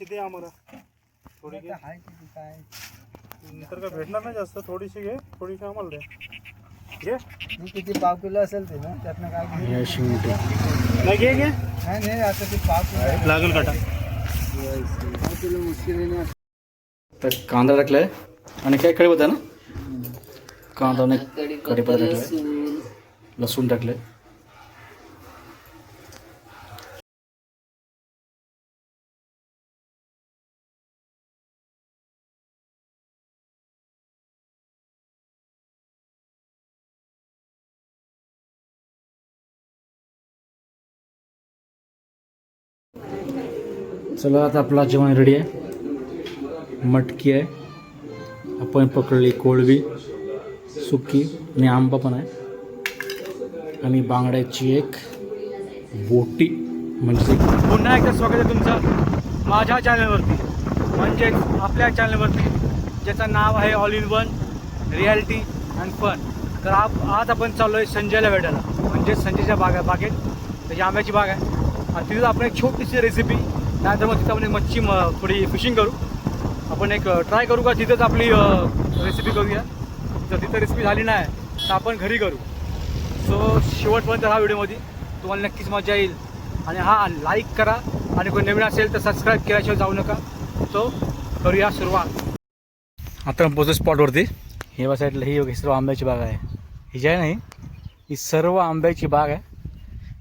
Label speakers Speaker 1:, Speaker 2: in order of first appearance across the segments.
Speaker 1: थोडीशी दे आम्हाला. थोडी घे. नंतर काय भेटणार नाही जास्त. थोडीशी घे, थोडीशी आम्हाला दे. घे.
Speaker 2: किती पाव किलो असेल ते ना, त्यातनं काय
Speaker 1: नाही घे घे.
Speaker 2: नाही असं ते पाव किलो
Speaker 1: लागेल काटा.
Speaker 2: पाव किलो मुश्किल आहे ना.
Speaker 3: तर कांदा टाकलाय आणि काय कढी होता ना, कांदा आणि कढीपत्ता टाकलाय, लसूण टाकले. चला आता आपला जेवण रेडी आहे. मटकी आहे, आपण पकडली कोळवी सुकी आणि आंबा पण आहे, आणि बांगड्याची एक बोटी. म्हणजे
Speaker 1: पुन्हा एकदा स्वागत आहे तुमचं माझ्या चॅनलवरती, म्हणजेच आपल्या चॅनलवरती, ज्याचं नाव आहे all in one reality and fun. तर आज आपण चाललो आहे संजयला भेटायला, म्हणजे संजयच्या बागेत. त्याची आंब्याची बाग आहे, आणि तिथं आपण एक छोटीशी रेसिपी, त्यानंतर मग तिथं आपण एक मच्छी थोडी फिशिंग करू. आपण एक ट्राय करू का तिथंच आपली रेसिपी करूया. जर तिथं रेसिपी झाली नाही तर आपण घरी करू. सो शेवटपर्यंत हा व्हिडिओमध्ये तुम्हाला नक्कीच मजा येईल. आणि हा लाईक करा, आणि कोणी नवीन असेल तर सबस्क्राईब केल्याशिवाय जाऊ नका. सो करूया सुरुवात.
Speaker 3: आता पोहोचतो स्पॉटवरती. हे साईडला ही सर्व आंब्याची बाग आहे. ही जी आहे ना, ही सर्व आंब्याची बाग आहे.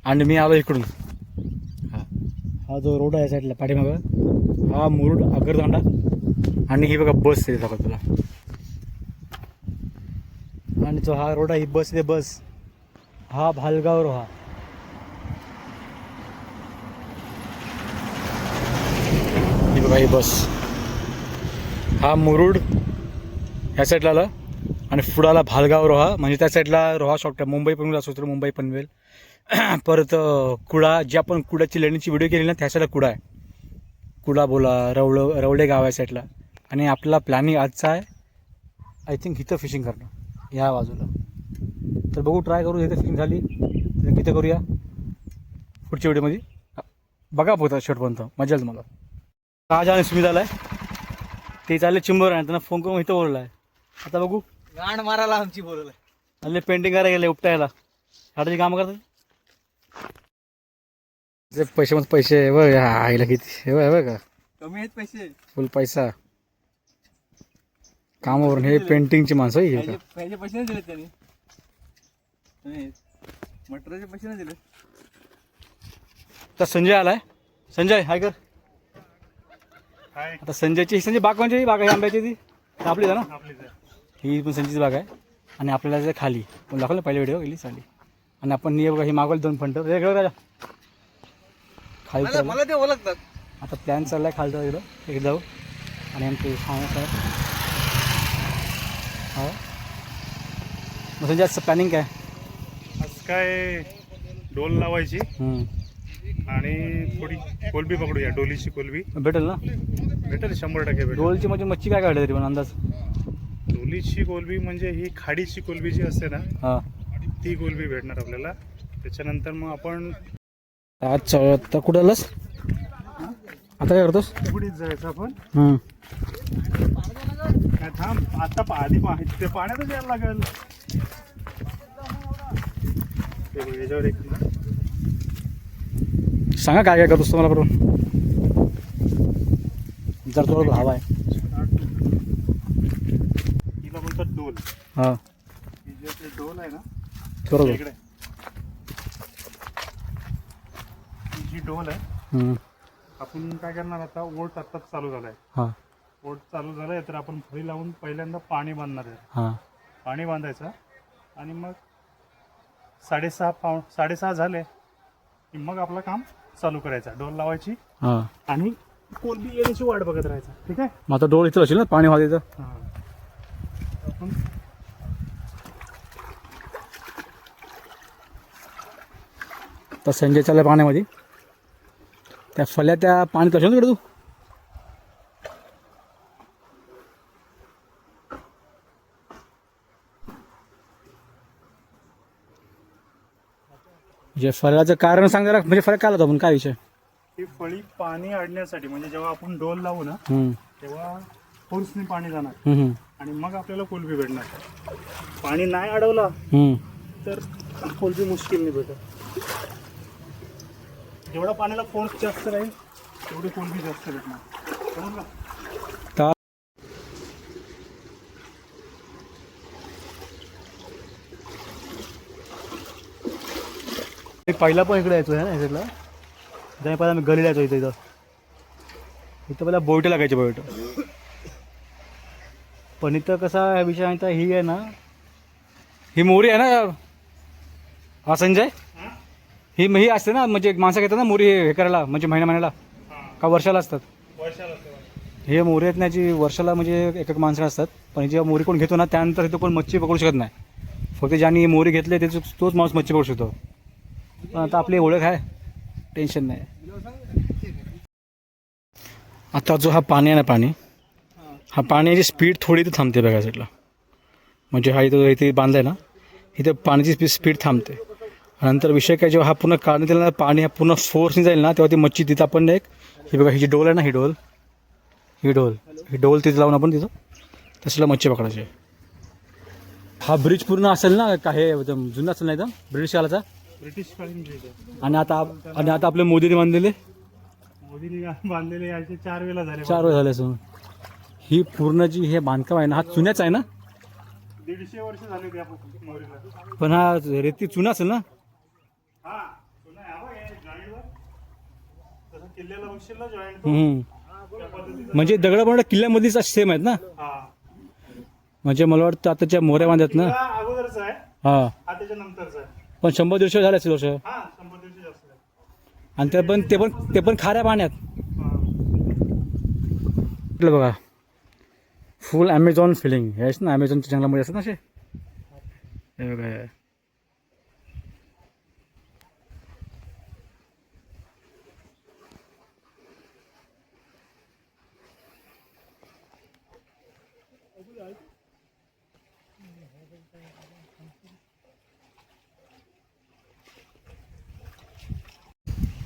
Speaker 3: आणि मी आलो इकडून. हा जो रोड आहे साईडला पाठीमागं, हा मुरुड अगरदांडा. आणि ही बघा बस आहे दाखवत तुला. आणि जो हा रोड आहे, ही बस आहे. बस हा भालगाव रोहा. ही बघा ही बस. हा मुरुड ह्या साईडला आला, आणि पुढाला भालगाव रोहा. म्हणजे त्या साईडला रोहा शॉप, मुंबई पनवेल असं होतं, मुंबई पनवेल. परत कुडा, जी आपण कुडाची लेणीची व्हिडिओ केली ना, त्या साईडला कुडा आहे. कुडा बोला, रवळे गाव आहे साईडला. आणि आपला प्लॅनिंग आजचा आहे आय थिंक इथं फिशिंग करणं, ह्या बाजूला. तर बघू, ट्राय करू. इथं फिशिंग झाली तर तिथं करूया. पुढच्या व्हिडिओमध्ये बघा पोहता शेवटपर्यंत, मजा येईल मला. राजा आणि सुमित आला आहे, ते चालले चिंबर आहे, त्यांना फोन करून इथं बोलला आहे. आता बघू,
Speaker 2: गांड मारायला आमची बोलवलं.
Speaker 3: आणि पेंटिंग करायला गेले, उपटायला हाताची कामं करतात. जे पैसे मग पैसे बघ, आईला किती हे बघ का,
Speaker 2: कमी आहेत पैसे,
Speaker 3: फुल पैसा कामावरून. हे पेंटिंगची माणसं हे का,
Speaker 2: पैसे नाही दिले त्यांनी. मटराचे पैसे नाही दिले.
Speaker 3: तर संजय आलाय. संजय हाय कर.
Speaker 1: काय
Speaker 3: आता संजय बाग म्हणजे बाग आहे आंब्याची, ती आपलीच आहे ना.
Speaker 1: आपलीच आहे.
Speaker 3: ही पण संजयची बाग आहे. आणि आपल्याला जे खाली पण दाखवलं पहिल्या व्हिडिओ गेली चाली. आणि आपण हे बघा, ही मागवली 2 फंट राजा खाली.
Speaker 2: मला ते ओळखतात.
Speaker 3: आता प्लॅन चाललाय खालचा इकडं एक जाऊ. आणि आमचे सांगत आहे हो. मग संजय आजचं प्लॅनिंग काय?
Speaker 1: आज काय डोल लावायची आणि थोडी कोलबी पकडूया. डोलीची कोलबी
Speaker 3: भेटेल ना?
Speaker 1: भेटेल, 100% भेटेल.
Speaker 3: डोलची म्हणजे मच्छी काय काढली तरी पण अंदाज?
Speaker 1: डोलीची कोलबी म्हणजे ही खाडीची कोलबी जी असते ना,
Speaker 3: हां,
Speaker 1: ती कोलबी भेटणार आपल्याला. त्याच्यानंतर मग आपण
Speaker 3: आज आता कुठं आलास? आता काय करतोस?
Speaker 1: पुढेच जायचं आपण. काय थांब, आता आधी ते पाण्यातच यायला लागेल. याच्यावर एक
Speaker 3: सांगा काय काय करतोस तुम्हाला बरोबर, जर थोडं भाव आहे.
Speaker 1: हिला बोलतात डोल.
Speaker 3: हां,
Speaker 1: ही जी आपली डोल आहे ना,
Speaker 3: बरोबर.
Speaker 1: इकडे ही जी डोल आहे, आपण काय करणार आता, ओट आत्ताच चालू झालाय.
Speaker 3: हां
Speaker 1: ओट चालू झालाय तर आपण फळी लावून पहिल्यांदा पाणी बांधणार आहे.
Speaker 3: हां,
Speaker 1: पाणी बांधायचं, आणि मग 6:30 झाले की मग आपलं काम चालू करायचं. डोल लावायची
Speaker 3: हां.
Speaker 1: आणि कोलबी येण्याची वाट बघत राहायचं. ठीक आहे.
Speaker 3: मग आता डोळ इथं असेल ना, पाणी वाहत इथं.
Speaker 1: आपण
Speaker 3: तर संजय चालला पाण्यामध्ये. त्या फल्या त्या पाण्यात असेल ना तिकडे तू. म्हणजे फळाचं कारण सांग जरा, म्हणजे फळ काय आला आपण काय विषय?
Speaker 4: ही फळी पाणी अडण्यासाठी म्हणजे जेव्हा आपण डोल लावू ना तेव्हा फोर्सने पाणी जाणार आणि मग आपल्याला कोलबी भेटणार. पाणी नाही अडवला तर कोलबी मुश्किल नाही भेटत. जेवढा पाण्याला फोर्स जास्त राहील तेवढी कोलबी जास्त भेटणार. समजलं?
Speaker 1: पहिला पण इकडे यायचो आहे ना साईडला. त्याने पहिला आम्ही गलीला यायचो इथं पहिला बोईट लागायचे बोईट. पण इथं कसा विषय आहे, ही आहे ना, ही मोरी आहे ना. हा संजय, ही असते ना, म्हणजे माणसं घेतात ना मोरी हे करायला, म्हणजे महिन्याला का वर्षाला असतात. हे मोरी आहेत ना, जी वर्षाला म्हणजे एक माणसं असतात. पण जेव्हा मोरी कोण घेतो ना त्यानंतर इथं कोण मच्छी पकडू शकत नाही. फक्त ज्यांनी मोरी घेतले तोच माणूस मच्छी पकडू शकतो. पण आता आपली ओळख आहे, टेन्शन नाही.
Speaker 3: आता जो हा पाणी आहे ना, हा पाण्याची स्पीड थोडी तर थांबते बघा साईडला. म्हणजे हा इथे बांधला आहे ना, इथं पाण्याची स्पीड थांबते. नंतर विषय काय, जेव्हा हा पूर्ण काढण्यात येईल ना, पाणी हा पूर्ण फोर्सने जाईल ना, तेव्हा ती मच्छी तिथं आपण एक, ही बघा ही जी डोल आहे ना, ही डोल तिथं लावून आपण तिथं तसला मच्छी पकडायची. हा ब्रिज पूर्ण असेल ना, का हे जुना असेल ना एकदम ब्रिटिश काळाचा.
Speaker 4: ब्रिटिश कालीन
Speaker 3: आणि आता आपले मोदीने बांधलेले
Speaker 4: बांधलेले याचे 4 वेळा झाले.
Speaker 3: 4 वेळ झाले असून ही पूर्ण जी हे बांधकाम आहे ना, हा चुन्याच आहे ना.
Speaker 4: 150 वर्ष झाले त्या मोरीला.
Speaker 3: पण हा रेती चुना असेल ना.
Speaker 4: हा पुन्हा या बघ, हे जॉईंटवर जसं किल्ल्याला बघशील ना जॉईंट, त्या पद्धतीचं.
Speaker 3: म्हणजे दगड पण किल्ल्यामध्येच सेम आहेत ना.
Speaker 4: हा
Speaker 3: म्हणजे मला वाटतं आताच्या मोऱ्या बांधत ना.
Speaker 4: किल्ला अगोदरच आहे,
Speaker 3: हा
Speaker 4: हा त्याच्या नंतरचा आहे.
Speaker 3: पण 100-150 झाले असेल वर्ष.
Speaker 4: हा 100 जास्त आहे.
Speaker 3: आणि ते पण खाऱ्या पाण्यात.
Speaker 4: हा.
Speaker 3: इकडे बघा फुल ॲमेझॉन फिलिंग हेच ना, ॲमेझॉनच्या जंगलामध्ये असतात ना असे. हे बघा हे.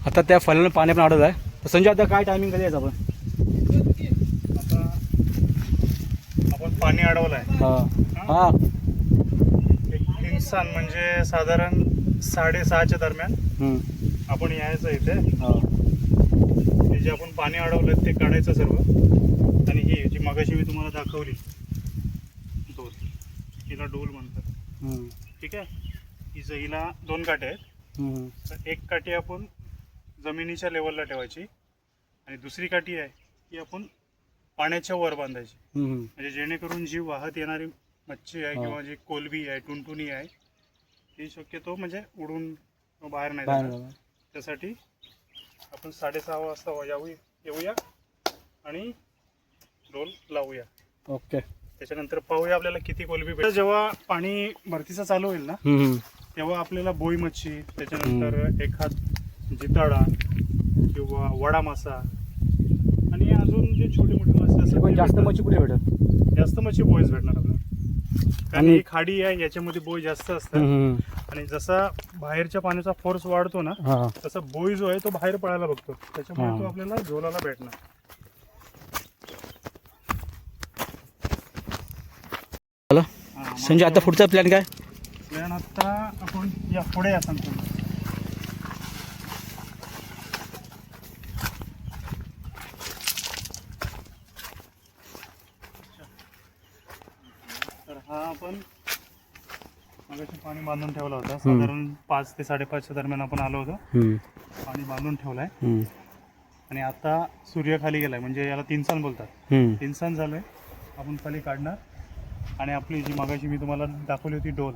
Speaker 3: आता त्या फळाला पाणी पण अडत आहे. तर संजय आता काय टायमिंग कधी यायचं आपण.
Speaker 4: आता आपण पाणी अडवलंय.
Speaker 3: हा
Speaker 4: एक इंसान म्हणजे साधारण 6:30च्या दरम्यान आपण यायचं इथे. हे जे आपण पाणी अडवलं ते काढायचं सर्व. आणि ही जी मगाशी मी तुम्हाला दाखवली डोल, हिला डोल म्हणतात. ठीक आहे. हिला 2 काटे आहेत. तर एक काठी आपण जमिनीच्या लेवलला ठेवायची आणि दुसरी काठी आहे की आपण पाण्याच्या वर बांधायची. म्हणजे जेणेकरून जी वाहत येणारी मच्छी आहे किंवा जी कोलबी आहे, टुनटुनी आहे, ती शक्यतो म्हणजे उडून बाहेर नाही जाणार. त्यासाठी आपण 6:30 वाजता येऊया आणि डोल लावूया.
Speaker 3: ओके.
Speaker 4: त्याच्यानंतर पाहूया आपल्याला किती कोलबी भेटतात. जेव्हा पाणी भरतीचं चालू होईल ना, तेव्हा आपल्याला बोई मच्छी, त्याच्यानंतर एखाद जिताडा किंवा वडा मासा आणि अजून जे छोटे मोठे मासे असतात.
Speaker 3: पण जास्त मच्छी कुठे भेटत.
Speaker 4: जास्त मच्छी बोईच भेटणार आपल्याला, कारण ही खाडी आहे, याच्यामध्ये बोई जास्त असतात. आणि जसा बाहेरच्या पाण्याचा फोर्स वाढतो ना, तसा बोई जो आहे तो बाहेर पडायला बघतो. त्याच्यामुळे तो आपल्याला झोलाला भेटणार.
Speaker 3: संजय आता पुढचा प्लॅन काय.
Speaker 4: प्लॅन आता आपण या पुढे या सांगतो. तर हा आपण मगाशी पाणी बांधून ठेवला होता. साधारण 5 ते 5:30च्या दरम्यान आपण आलो होतो. पाणी बांधून ठेवलंय. आणि आता सूर्य खाली गेलाय, म्हणजे याला 3 सन बोलतात. 3 सन झालंय. आपण खाली काढणार आणि आपली जी मगाशी मी तुम्हाला दाखवली होती डोल,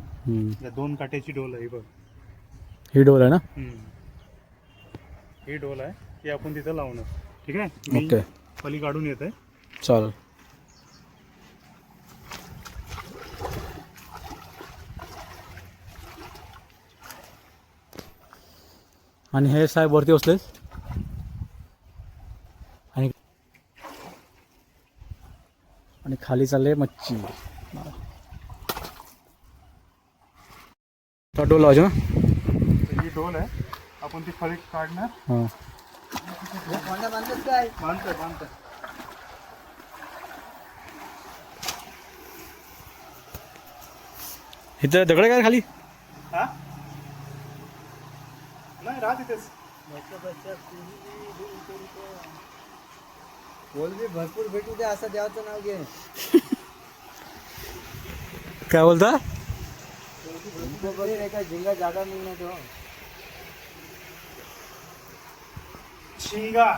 Speaker 4: या 2 काट्याची डोल आहे बघ.
Speaker 3: ही डोल आहे ना.
Speaker 4: ही डोल आहे, ही आपण तिथं लावणार. ठीक आहे. मी खाली काढून येत आहे.
Speaker 3: चालेल. आणि हे साहेब वरती बसले आणि खाली चालले मच्छी. डोल लावायची ना.
Speaker 4: ही डोल आहे, आपण ती फळी काढणार. बांधतोय
Speaker 3: इथं दगड काय खाली?
Speaker 4: हा नाही राहत इथेच.
Speaker 2: कोलबी भरपूर भेटू दे असं देवाचं नाव घे.
Speaker 3: काय बोलता?
Speaker 2: एका झिंगा जागा मिळणार तो.
Speaker 4: शिंगा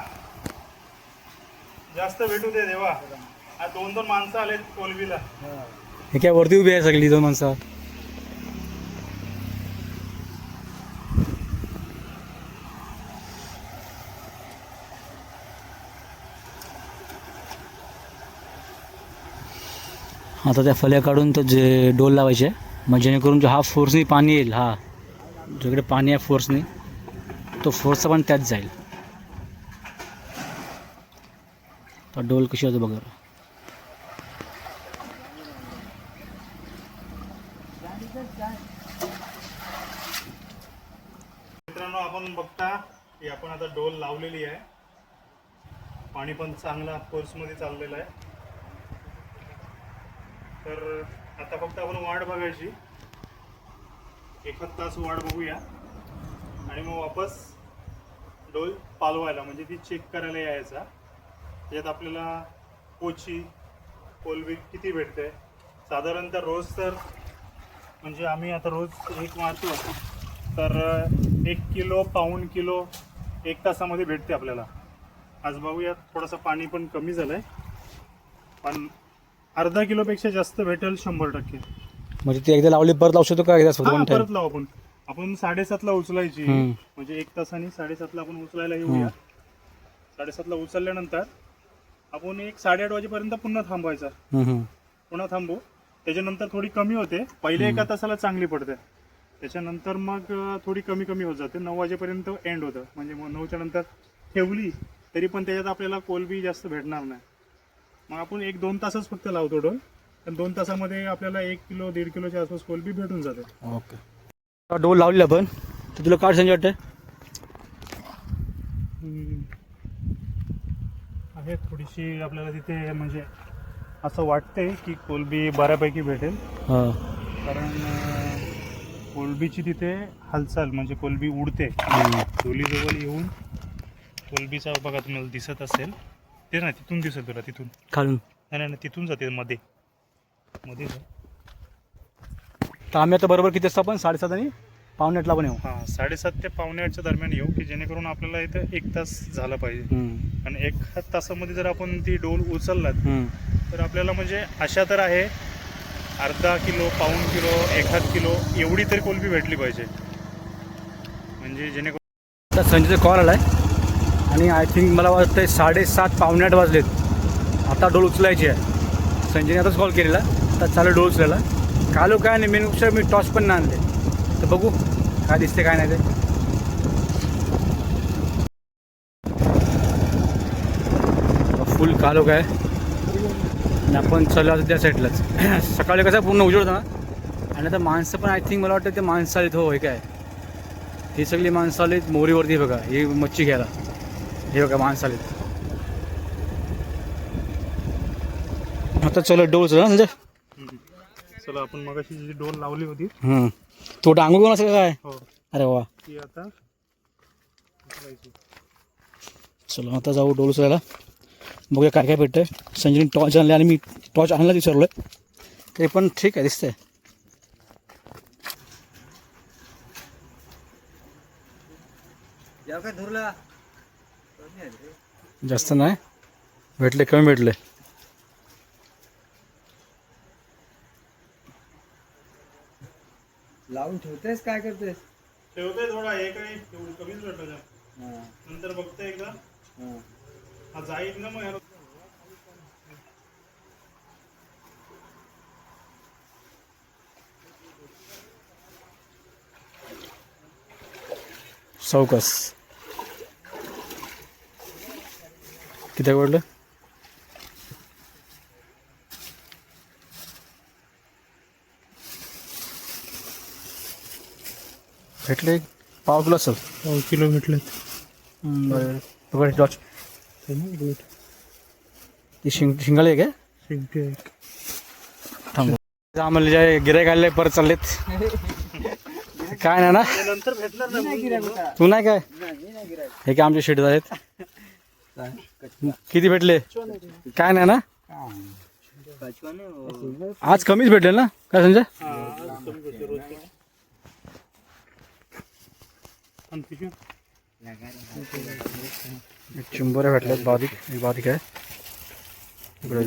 Speaker 4: जास्त भेटू दे देवा. आज 2-2 माणसं आलेत कोलबीला.
Speaker 3: हे काय वरती उभी आहे सगळी 2 माणसं. आता त्या फल्या काढून तर जे डोल लावायचे, मग जेणेकरून जो हा फोर्सनी पाणी येईल, हा जिकडे पाणी आहे फोर्सनी, तो फोर्सचा पण त्यात जाईल. तर डोल कशी होतो बघा.
Speaker 4: मित्रांनो आपण बघता की आपण आता डोल लावलेली आहे. पाणी पण चांगला फोर्समध्ये चाललेलं आहे. तर आता फक्त आपण वाट बघायची. 1 तास वाट बघूया आणि मग वापस डोल पालवायला म्हणजे ती चेक करायला यायचा. त्याच्यात आपल्याला कोची कोलबी किती भेटते साधारणतः रोज. तर म्हणजे आम्ही आता रोज 1 मारतो तर 1 किलो, पाऊण किलो 1 तासामध्ये भेटते आपल्याला. आज बघूया, थोडंसं पाणी पण कमी झालं आहे, पण अर्धा किलोपेक्षा जास्त भेटेल 100%.
Speaker 3: म्हणजे ती एकदा लावली परत लावू शकतो का? एकदा
Speaker 4: हा,
Speaker 3: स्वतः
Speaker 4: परत लावू आपण 7:30ला उचलायची. म्हणजे 1 तासाने 7:30ला आपण उचलायला येऊया. 7:30ला उचलल्यानंतर आपण 8:30 वाजेपर्यंत पुन्हा थांबवायचा. पुन्हा थांबू. त्याच्यानंतर थोडी कमी होते. पहिले 1 तासाला चांगली पडते, त्याच्यानंतर मग थोडी कमी कमी होत जाते. 9 वाजेपर्यंत एंड होतं. म्हणजे मग 9च्या नंतर ठेवली तरी पण त्याच्यात आपल्याला कोलबी जास्त भेटणार नाही. मग आपण 1-2 तासच फक्त लावतो डोल. पण 2 तासामध्ये आपल्याला 1 किलो 1.5 किलोच्या आसपास कोलबी भेटून जाते.
Speaker 3: ओके. डोल लावलेला आपण तर तुला काय संजय वाटतं?
Speaker 4: आहे थोडीशी आपल्याला तिथे म्हणजे असं वाटतंय की कोलबी बऱ्यापैकी भेटेल.
Speaker 3: हां.
Speaker 4: कारण कोलबीची तिथे हालचाल म्हणजे कोलबी उडते. डोलीजवळ येऊन कोलबीचा बघा तुम्हाला दिसत असेल ते नाही, तिथून दिसेल तुला, तिथून
Speaker 3: खालून.
Speaker 4: नाही तिथून जाते मध्ये
Speaker 3: तर आम्ही आता बरोबर किती असतो आपण 7:30 आणि 7:45ला पण येऊ.
Speaker 4: हां, 7:30 ते 7:45च्या दरम्यान येऊ की जेणेकरून आपल्याला इथं 1 तास झाला पाहिजे. आणि 1 तासामध्ये जर आपण ती डोल उचललात तर आपल्याला म्हणजे आशा तर आहे अर्धा किलो, पाऊण किलो, 1/2 किलो एवढी तरी कोलबी भेटली पाहिजे. म्हणजे जेणेकरून
Speaker 3: आता संजयचा कॉल आला आहे आणि आय थिंक मला वाटतं 7:30 7:45 वाजलेत. आता डोल उचलायची आहे. संजयने आताच कॉल केलेला, आता चालू डोल उचलायला. कालो काय नाही, मेन गोष्ट मी टॉस पण नाही आणले. तर बघू काय दिसते काय नाही ते. फुल कालो काय आणि आपण चालू आता त्या साईडलाच. सकाळी कसं पूर्ण उजेड होता ना. आणि आता माणसं पण आय थिंक मला वाटतं ते माणसं आलीत. हो, हे काय ही सगळी माणसं आलीत मोरीवरती. बघा ही मच्छी घ्यायला. हे बघा माणसं आलीत. आता चलो डोल चला म्हणजे.
Speaker 4: चला आपण मगाशी जी डोल लावली होती
Speaker 3: तो डांगू कोण असं काय?
Speaker 4: हो,
Speaker 3: अरे वा.
Speaker 4: ती आता उचलायची.
Speaker 3: चलो आता जाऊ डोल उचलायला. बघूया काय काय भेटतंय. संजयने टॉर्च आणले आणि मी टॉर्च आणायला विचारलोय. ते पण ठीक आहे, दिसतंय.
Speaker 2: काय धरला
Speaker 3: जास्त नाही भेटले, कमी भेटले.
Speaker 2: लावून ठेवतेस काय करतेस?
Speaker 4: ठेवतोय थोडा, हे काही कमीच भेटलं. नंतर बघतोय एकदा हा जाईल ना मग ह्याला.
Speaker 3: सावकाश. किती पडलं? भेटले 1.5 किलो असेल.
Speaker 4: 1 किलो भेटलेत.
Speaker 3: बरं. बघा टॉर्च ती शिंगाळी आहे काय थांब आम्हाला जे गिरायक आले परत चाललेत काय नाही ना
Speaker 4: नंतर भेटणार ना
Speaker 3: तू नाही काय हे काय आमचे शेट आहेत किती भेटले काय नाही ना आज कमीच भेटले ना काय संजय चिंबोऱ्या भेटल्यात बारीक आहे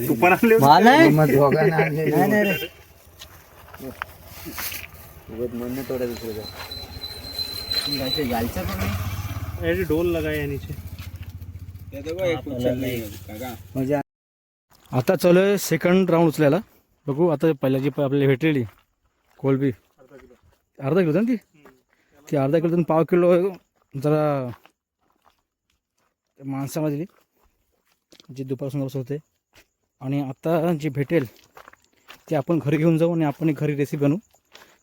Speaker 4: तू पण आणले होते?
Speaker 2: मग दोघांना आणले. नाही रे उगाच म्हणणं थोडं दुसरं जायचं पण नाही.
Speaker 4: ऐसे ढोल लगाए हैं नीचे
Speaker 2: म्हणजे
Speaker 3: आता चालू आहे सेकंड राऊंड उचलायला बघू आता पहिल्या जी आपल्याला भेटलेली कोलबी अर्धा किलो ना ती अर्धा किलो पाव किलो जरा माणसामध्ये दिली जी दुपारपासून होते आणि आता जी भेटेल ती आपण घरी घेऊन जाऊ आणि आपण एक घरी रेसिपी बनवू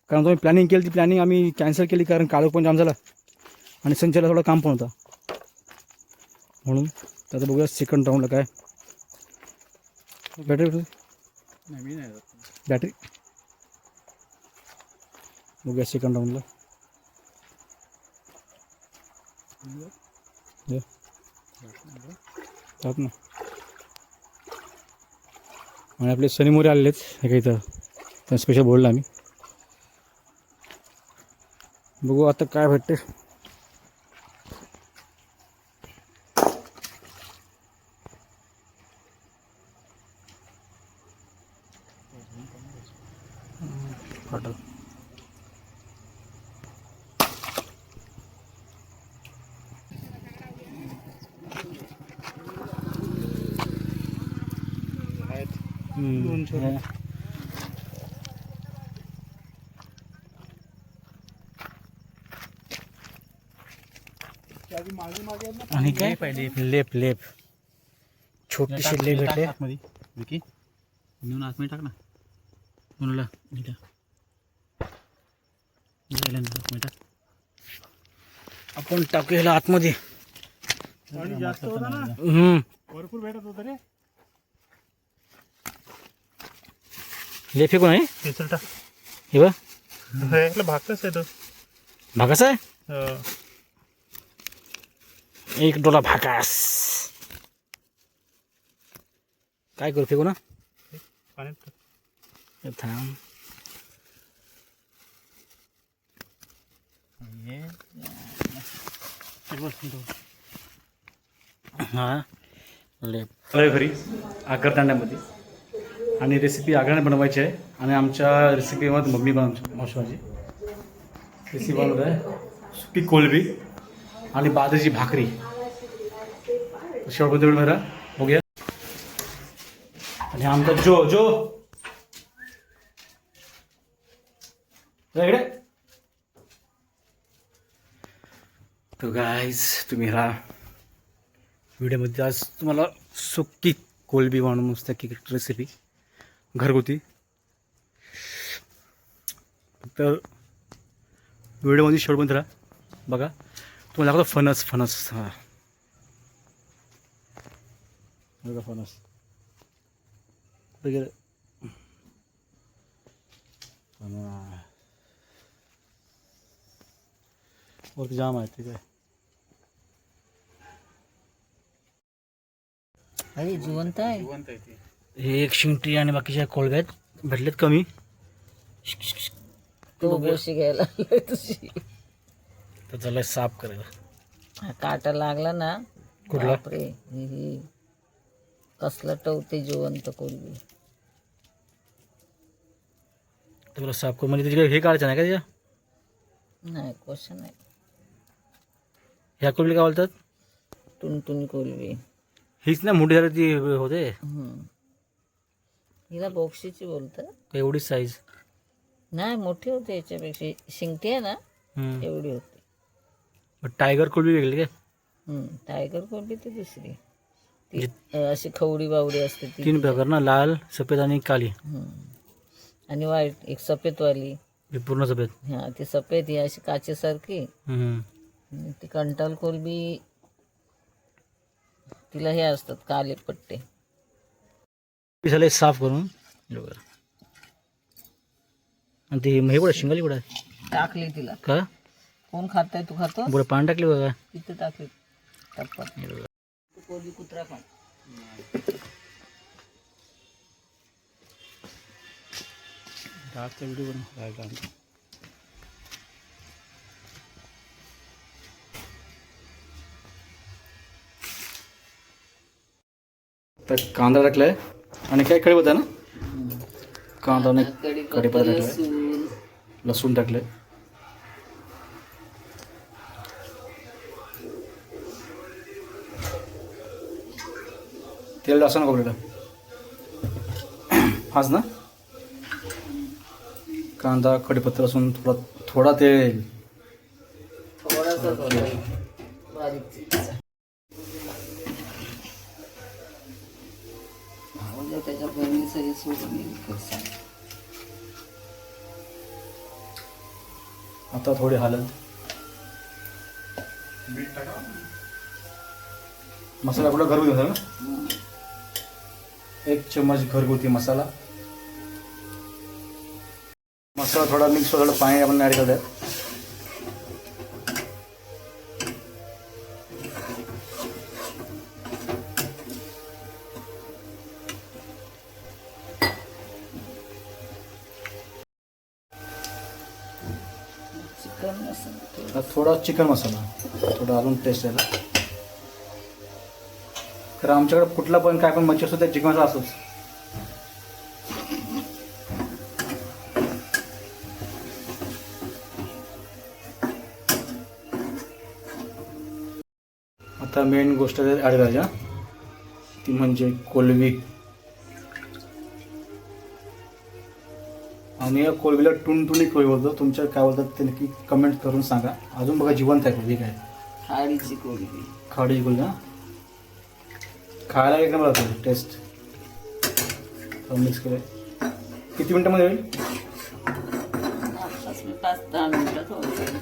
Speaker 3: कारण आम्ही प्लॅनिंग केली ती प्लॅनिंग आम्ही कॅन्सल केली कारण काळोख पण जाम झाला आणि संचयला थोडं काम पण होतं म्हणून आता बघूया सेकंड राऊंडला काय बॅटरी बघूया सेकंड राऊंडला जात ना आणि आपले सनी मोरे आलेलेच हे काही इथं त्या स्पेशल बोलला आम्ही बघू आता काय भेटते फाटल आणि काय लेप लेप छोटीशी लेप भेटले विकी नेऊन आतमध्ये टाक ना कोणाला आपण टाकू ह्याला आतमध्ये
Speaker 4: आणि जास्त होता ना भरपूर भेटत होतं रे
Speaker 3: लेप फेकून आहे
Speaker 4: हे चल टाक
Speaker 3: हे बघ
Speaker 4: हे भागच आहे तो
Speaker 3: भाकास आहे
Speaker 4: हो.
Speaker 3: एक डोला भाकास काय करू फेकू ना
Speaker 4: पाण्यात टाक.
Speaker 3: हे थांब हा लेप घरी आकारतांड्यामध्ये आणि रेसिपी आग्रहाने बनवायची आहे आणि आमच्या रेसिपीमध्ये मम्मी मावशी माझी रेसिपी बनवत आहे सुकी कोलबी आणि बाजरीची भाकरी शेवट वेळ भरा बघूया आणि आमचा जो जो इकडे तो गाईज तुम्ही ह्या व्हिडिओमध्ये आज तुम्हाला सुकी कोलबी म्हणून मस्त की रेसिपी घरगुती तर व्हिडिओमध्ये शेवटपर्यंत राहा बघा तुम्हाला दाखवतो फणस फणस हां बघा फणस वगैरे वरती जाम आहे ठीक आहे
Speaker 2: अरे जिवंत आहे
Speaker 3: हे एक शिंगटी आणि बाकीच्या कोळब्यात भेटलेत कमी
Speaker 2: तो गोशी घ्यायला लागलाय तुझी
Speaker 3: तर त्याला साफ करायला
Speaker 2: काटा लागला ना
Speaker 3: कुठला?
Speaker 2: बापरे ही कसलं टवते जिवंत कोलबी
Speaker 3: तुला साफ करून म्हणजे तिकडे हे काढायचं नाही का त्याच्या
Speaker 2: नाही क्वेश्चन नाही
Speaker 3: ह्या कोळबी काय बोलतात
Speaker 2: टुनटुनी कोलबी
Speaker 3: हीच ना मोठी झाली ती होते
Speaker 2: हिला बोक्षीची बोलतात
Speaker 3: एवढीच साईज
Speaker 2: नाही मोठी होते याच्यापेक्षा शिंगटी आहे ना एवढी होती
Speaker 3: टायगर कोळबी वेगळी काय
Speaker 2: टायगर कोलबी ती दुसरी ती अशी खवडी बावडी असते ती
Speaker 3: तीन प्रकार ना लाल सफेद आणि काली
Speaker 2: आणि व्हाईट एक सफेदवाली
Speaker 3: ही पूर्ण सफेद
Speaker 2: हा ती सफेद ही अशी काचेसारखी ती कंटाल कोलबी तिला हे असतात काले पट्टे.
Speaker 3: झाले साफ करून बघा. आणि ते हे कुठं शिंगाली कुठं आहे
Speaker 2: टाकली तिला.
Speaker 3: का
Speaker 2: कोण खाताय? तू खातो?
Speaker 3: पुढे पाणी टाकले बघा.
Speaker 2: तिथे टाकली टप्पात. कोणी कुत्रा खात.
Speaker 3: व्हिडिओ बनव. तर कांदा टाकलाय आणि काय कढी होता ना. कांदा आणि कढीपत्ता टाकलाय,
Speaker 2: लसूण.
Speaker 3: लसूण टाकले. तेल असं ना कपड्याला हाच ना. कांदा कढीपत्ता लसूण थोडा तेल.
Speaker 2: थोडासा बारीक चिरायचा. म्हणजे त्याच्या बहिणी सगळी सोडून येईल कसं.
Speaker 3: आता थोडी हळद. मसाला कुठला घरगुती होता ना. 1 चम्मच घरगुती मसाला. मसाला थोडा मिक्स थोडं पाणी आपण ॲड करत.
Speaker 2: चिकन मसाला.
Speaker 3: थोडा चिकन मसाला थोडा अजून टेस्ट यायला. कारण आमच्याकडे कुठला पण काय पण मच्छी असतो त्या चिकन मसाला असतोच. आता मेन गोष्ट ॲड करायच्या ती म्हणजे कोलंबी. आम्ही या कोलंबीला टुनटुनी कोळी बोलतो. तुमच्या काय बोलतात ते नक्की कमेंट करून सांगा. अजून बघा जिवंत आहे कोलंबी. काय
Speaker 2: खाडीची कोलंबी.
Speaker 3: खाडीची कोलंबी ना. खायला एक नंबर होतो टेस्ट. मिक्स केले. किती मिनटामध्ये होईल?
Speaker 2: 5-10 मिनिटात होईल.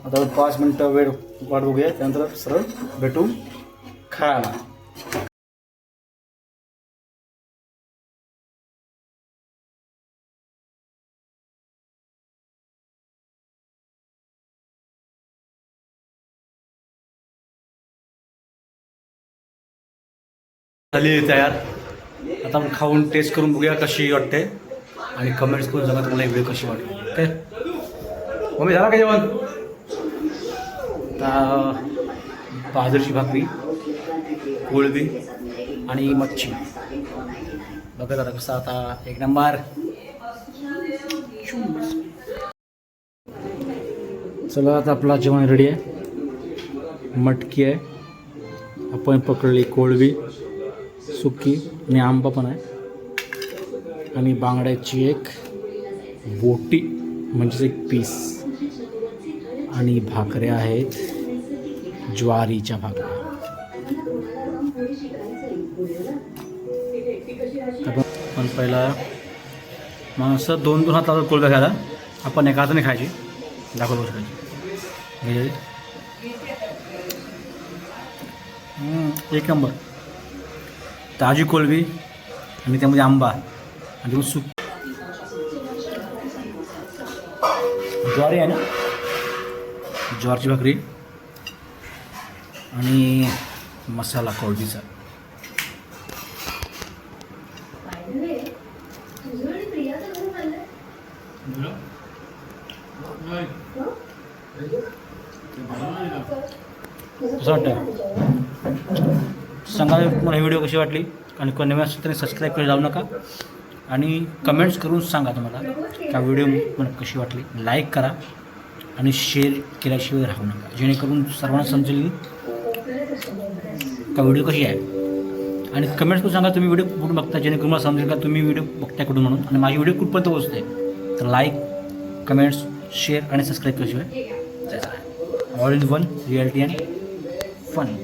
Speaker 3: आता 5 मिनटं वेळ वाट बघूया. त्यानंतर सरळ भेटू खायला. झाली तयार. आता आपण खाऊन टेस्ट करून बघूया कशी वाटते आणि कमेंट्स करून सांगा तुम्हाला ही व्हिडिओ कशी वाटली. काय मम्मी झाला का जेवण? आता बाजरीची भाकरी, कोळंबी आणि मच्छी बघा जरा कसा. आता 1 नंबर. चला आता आपला जेवण रेडी आहे. मटकी आहे, आपण पकडली कोळंबी सुकी आणि आंबा पण आहे आणि बांगड्याची एक बोटी म्हणजेच एक पीस आणि भाकऱ्या आहेत ज्वारीच्या भाकऱ्या. आपण पहिला माणसं 2-2 हात लावतात कोळंब्या खायला. आपण एका हाताने खायची. दाखवतो खायची. एक नंबर. ताजी कोलंबी आणि त्यामध्ये आंबा आणि मग सूप. ज्वारी आहे ना, ज्वारीची भाकरी आणि मसाला कोळंबीचा. कसं वाटतं सांगा तुम्हाला ही व्हिडिओ कशी वाटली. आणि कोणी नवीन असेल तरी सबस्क्राईब करायला जाऊ नका. आणि कमेंट्स करून सांगा तुम्हाला का व्हिडिओ मला कशी वाटली. लाईक करा आणि शेअर केल्याशिवाय राहू नका, जेणेकरून सर्वांना समजेल का व्हिडिओ कशी आहे. आणि कमेंट्स करून सांगा तुम्ही व्हिडिओ कुठून बघता, जेणेकरून मला समजेल का तुम्ही व्हिडिओ बघताय कुठून म्हणून आणि माझी व्हिडिओ कुठपर्यंत पोहोचते. तर लाईक, कमेंट्स, शेअर आणि सबस्क्राईब केल्याशिवाय जायचं आहे. All in one reality and fun.